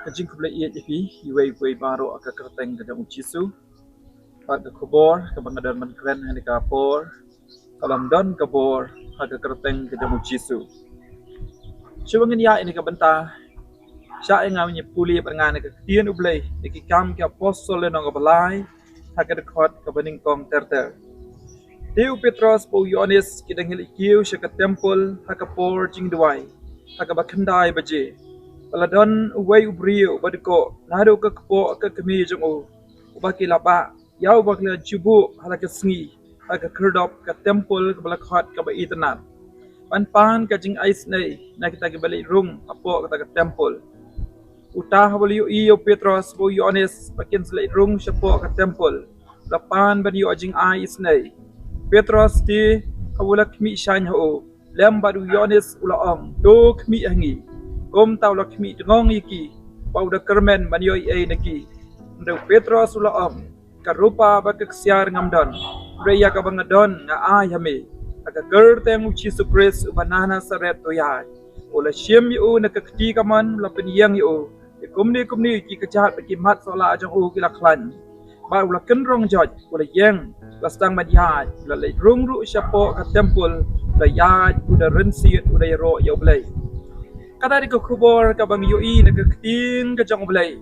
Kajing kubla iya jipi iwe baro aka kerteng kajang ucisu pat ke kubor ke bangadan man kren hani kapor kalam don kabor aka kerteng kajang ucisu subangin ya ini kabenta sya ngam ni puli pengan ke tien ublai iki kam ke apostol le nong balai aka dekot ke bening kong terter Tiu Petros po Yohanes kidang hilikiw siya ka temple haka por jing duway haka bakandai baje Paladon uway ubrio badiko naro ka kapo ka kami jong o ubaki lapa yaw bakla jubu hala ka sngi haka kerdop ka temple ka balakhat ka baitanat pan ka jing ais nei na kita ka balik room apo ka temple utah baliyo iyo Petros po Yohanes pakin slay room siya po ka temple lapan baniyo jing ais nei Petros ti kawulak mi shan ho lem badu Yohanes ulaong do kmi hangi kom tau lakmi ngong iki pau da kermen manioi e naki ndo Petros ulaong karupa bakaksiar ngamdon reya ka bangadon nga ayame aga gerteng uci supres banana saret toya ola siem yu nakakti kaman la peniyang yu kumni ki kajahat baki mat sola ajang u kilaklan ba ula kenrong joj ula yeng lastang madiyaj la le rungru syapo ka temple la yaj uda rensiet uda yaro yoblay kada di kubor ka bang yui na kaktin ka jang oblay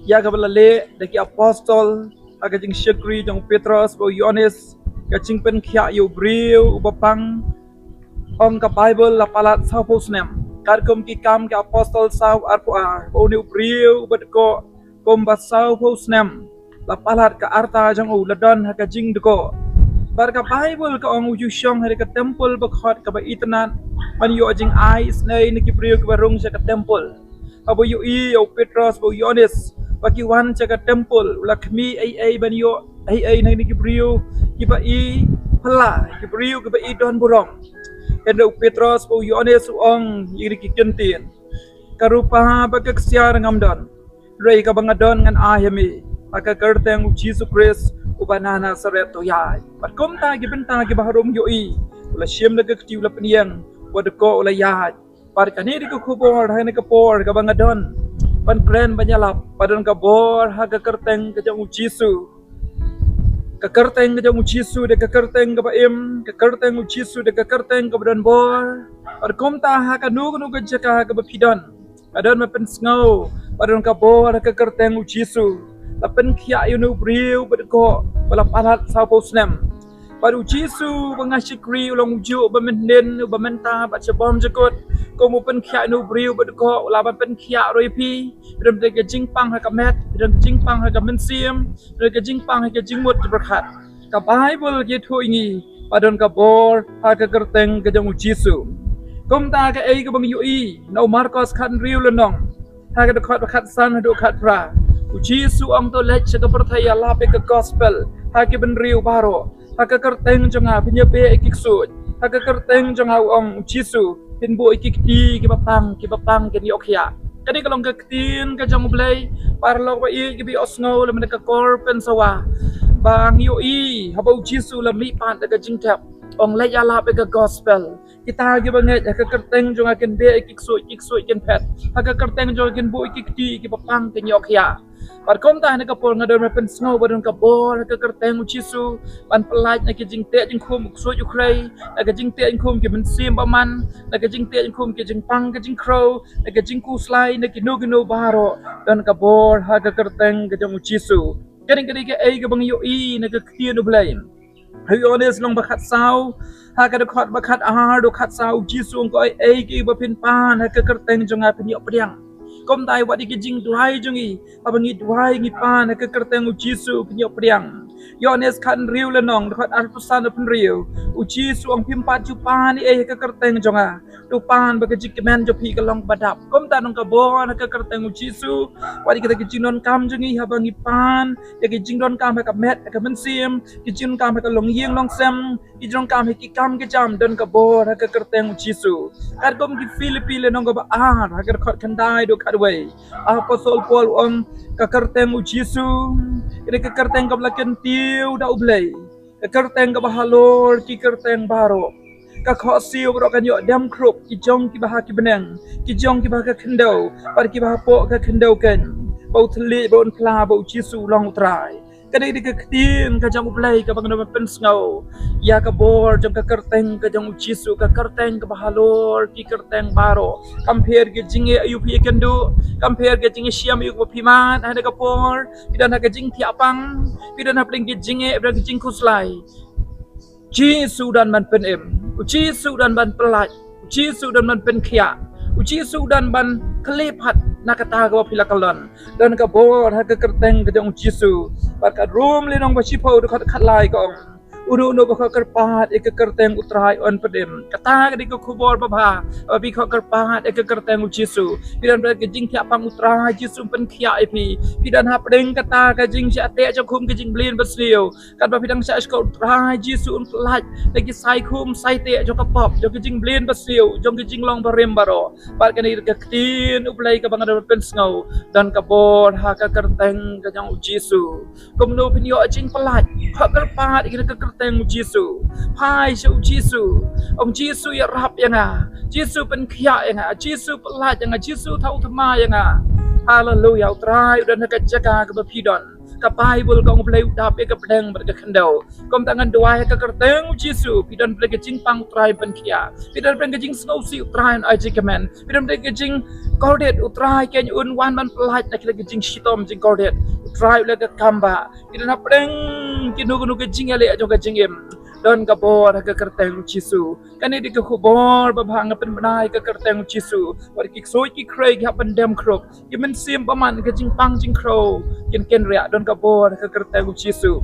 ya ka balale daki apostol aga jing syakri jang Petros bo Yohanes ka jing pen khya yu briu ubapang ong ka Bible la palat sa posnem kar kom ki kam ka apostol saw arpuar bo ni briu badko kom basaw posnem la palat ka arta jang u ladon ha ka jing deko bar ka Bible ka ong uju syong hari ka temple bakhot ka ba itanan man yo jing ais nei ni kibriu ka barung sa ka temple abo yo o Petros bo Yohanes bagi wan sa ka temple lakmi ai ban yo ai nei ni kibriu kiba i phala kibriu ka ba i don burong endo Petros bo Yohanes ong yiri kikentin karupa bagaksiar ngamdon rei ka bangadon ngan ahemi aka kerteng Jesus Christ ubanana saret to yai pat kom ta gibenta gi baharum yoi ula siem na gakti ula peniyang wadko ula yai par kaniri ko kubor hane ka por ka bangadon pan kren banyalap padon ka bor haga kerteng ka jang ucisu ka kerteng ka jang ucisu de ka kerteng ka baim ka kerteng ucisu de ka kerteng ka badan bor par kom ta ha ka nu ka jaka ka bapidon adon mapen sngau padon ka bor ka kerteng ucisu lapen kia yunu briu bedko bala palat sa posnem padu jisu bangasikri ulang uju bamenden bamenta bacabom jakot komu pen kia yunu briu bedko laban pen kia roipi bidam de jingpang ha kamet bidam jingpang ha kamensim bidam jingpang ha jingmut berkat ka Bible gitu ingi padon ka bor ha ka kerteng ka jang jisu kom ta ka ei ka bang yui no Marcos kan riu lenong ha ka dekat berkat san ha dekat pra Ujisu ang to lech sa percaya lape ke gospel haki benriu baro haka kerteng jonga pinyabe ikiksud haka kerteng jonga ang ujisu pinbo ikikti kibapang ken yokya kani kalong kaktin ka jong blay parlo ba i gibi osngo le meneka korpen sawa bang yoi haba ujisu la mi pan daga jingtap ong lech lape ke gospel kita gi banget haka kerteng jonga ken be ikiksud ken pet haka kerteng jonga ken bo ikikti kibapang ken yokya par kom ta ne kapol ngadon mapen snow badon kapol ka kerteng ucisu pan pelaj na ke jingte jing khum so ukrai na ke jingte jing khum ke men sim baman na ke jingte jing khum ke jing pang ke jing crow na ke jing ku slai na ke no baro dan kapol ha ka kerteng ke jong ucisu kadang ke ai ke bang yo i na ke kien ublain Yohanes long bakat saw ha ka dekat bakat do khat saw jisu ko ai ke bapin pan ha ka kerteng jong apin yo priang kom tai wadi ki jing duai jungi abangi duai ngi pan ke kerteng ujisu pinyo priang Yohanes kan riu lenong dekat arpusan pun riu ujisu ang pimpat jupan ke kerteng jonga tupan bagi jikmen jopi kalong badap kom ta nong ka bon ke kerteng ujisu wadi kita ki jingdon kam jungi abangi pan ya ki jingdon kam ka met ka mensim ki jing kam ka long yeng long sem ki jong kam ki kam ke jam don ka bon ke kerteng ujisu kar kom ki Filipi lenong ka ba ha ka khot kandai do way apostol Paul om ka kerteng ujisu ine ka kerteng ka blaken tiu da ublay ka kerteng ka bahalor ki kerteng baro ka kho siu bro kan yo dam krup ki jong ki bah ki benang ki jong ki bah ka khendo par ki bah po ka khendo kan bau thli bau pla bau Jesu long trai kadai di ka ktin ka jang uplay ka bang na pen sngaw ya ka bor jang ka kerteng ka jang Jesu ka kerteng ka bahalor ki kerteng baro compare ke jinge ayu pi kendu compare ke jinge siam ayu ko piman ada ka por pidan ka jing ti apang pidan ha pling ke jinge bra ke jing kuslai Jesu dan man pen em Jesu dan man pelat Jesu dan man pen khia Jesu dan ban kelipat nak kata ka pila kalon dan ka bor ha ka kerteng ka jong Jesu par ka room le nong ba chipo do khat lai ka ong uno no ba ka kerpat ek kerteng utrai on pedem kata ka di ka khubor ba ba bi ka kerpat ek kerteng Jesu pidan ber ke jing thia pang utrai Jesu pen khia pi pidan ha pedeng kata ka jing sia te cha khum ke jing blin basliu kan ba pidang sa ka utrai Jesu un pelat lagi sai khum sai te jo ka pop jo ke jing blin basliu jong ke jing long barem baro par ka ni ka ktin uplay ka bang pen sngaw dan ka bor ha ka kerteng ka jong Jesu komno pinyo jing pelat ha kerpat ik ka kerteng Jesu hai su Jesu ông Jesu ya rap yang Jesu pen khia yang Jesu pelat yang Jesu thau thama yang hallelujah utrai dan ka jaga ka bapidon ka Bible ka uplay udap ka pedang ber ka khendau kom tangan doa ka kerteng Jesu pidon ple ka jing pang utrai pen khia pidon pen ka jing snow si utrai ai jikamen pidon ple ka jing kordet utrai ken un wan man pelat nak ka jing shitom jing kordet utrai le ka kamba pidon ha pedang kinu kinu ka jing ale jo ka jing em don ka bor ka kerteng Jesu kan di ka khubor ba bhang pen banai ka kerteng Jesu war ki soi ki krei ka pen dem krop ki men sim paman ka jing pang jing kro ken ria don ka bor ka kerteng Jesu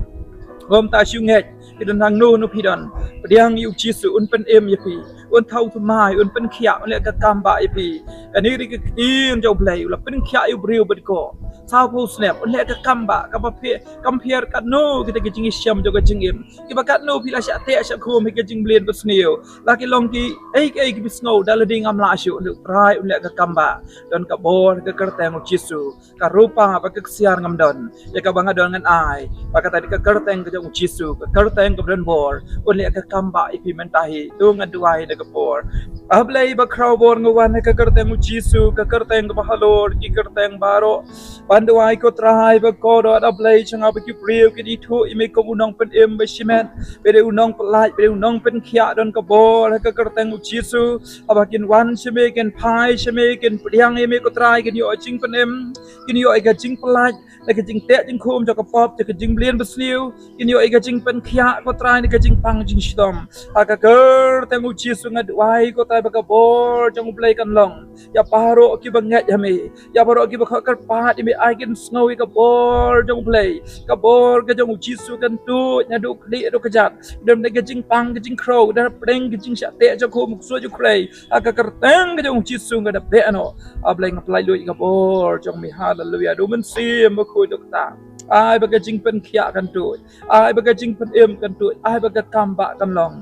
gom ta siu nget pidon hang no pidon pediang yu Jesu un pen em yapi un thau thumai un pen khia le ka kamba yapi kan di ka tin jo blai la pen khia yu briu bad ko sao po snap un le ka kamba ka pa phe compare ka no kita ke jing siam jo ka jing em ki ba ka no pila sha te sha khum ke jing blin bas neu la ki long ki ai ki bisngau dal ding am la shu un rai un le ka kamba don ka bor ka kerteng Jesu ka rupa ba ka siar ngam don ya ka banga don ngan ai ba ka tadi ka kerteng ka jong Jesu ka kerteng ka don bor un le ka kamba ipi mentahi tu ngan duai de ka bor ablai ba kraw bor ngwan ka kerteng Jesu ka kerteng ka bahalor ki kerteng baro panduai ko trai ba ko do ablai changa ba ki priu ki di thu ime ko unong pen em ba simen bere unong pelai bere unong pen khia don ka bor ka kerteng Jesu abakin wan sime ken phai sime ken priang ime ko trai ken yo jing pen em ken yo ai ka jing pelai la ka jing te jing khum jo ka pop jo ka jing blien basliu ken yo ai ka jing pen khia ko trai ni ka jing pang jing shidom ka kerteng Jesu ngad wai ko tai ba ka bor jong play kan long ya paro ki banget ya me ya paro ki ba ka pat ime ai ken snow ka bor jong play ka bor ka jong Jesu kan tu nya du kli do ka jat dem de ka jing pang ka jing crow da pleng ka jing sha te jo khum so jo krei ka kerteng ka jong Jesu ngad da be no ablay ngaplay lu ka bor jong mi hallelujah do men sim ba khu dok ta ai ba ka jing pen khia kan tu ai ba ka jing pen em kan tu ai ba ka kamba kan long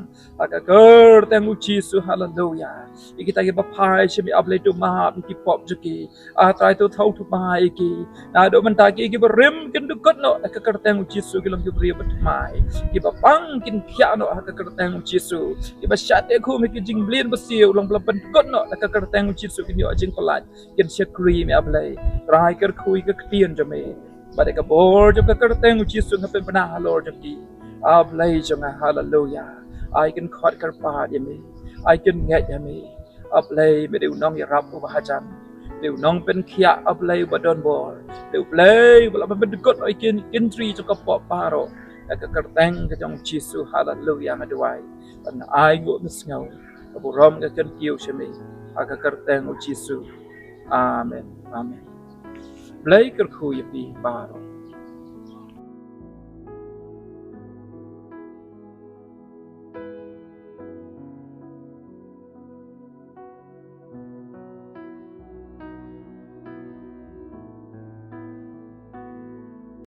ka kerteng Jesu hallelujah ikita ki ba phai shimi ablay tu ma ki pop joki try to thau tu ma iki na do man ta ki ba rem kin du kot no ka kerteng Jesu ki long ki bri ba mai ki ba pang kin khia no ka kerteng Jesu ki ba shat e khu me ki jing blin ba siu long bla pen kot no ka kerteng Jesu ki yo jing palat kin shakri me ablay try ker khui ka tien jo me ba ka bor jo ka kerteng Jesu ngapen bana halor jo ki ablay jo nga hallelujah I can khot kar pa ya me I can ngat ya me ablay me deu nong ya rap ba hajan deu nong pen khia ablay ba don bor deu play bala ben got I can tree to ka pop paro ka kerteng ka jong Jesu hallelujah ngadwai pan ai go misngau ka borom ka kan kiu sheme ka kerteng Jesu amen amen play ker khu ya pi paro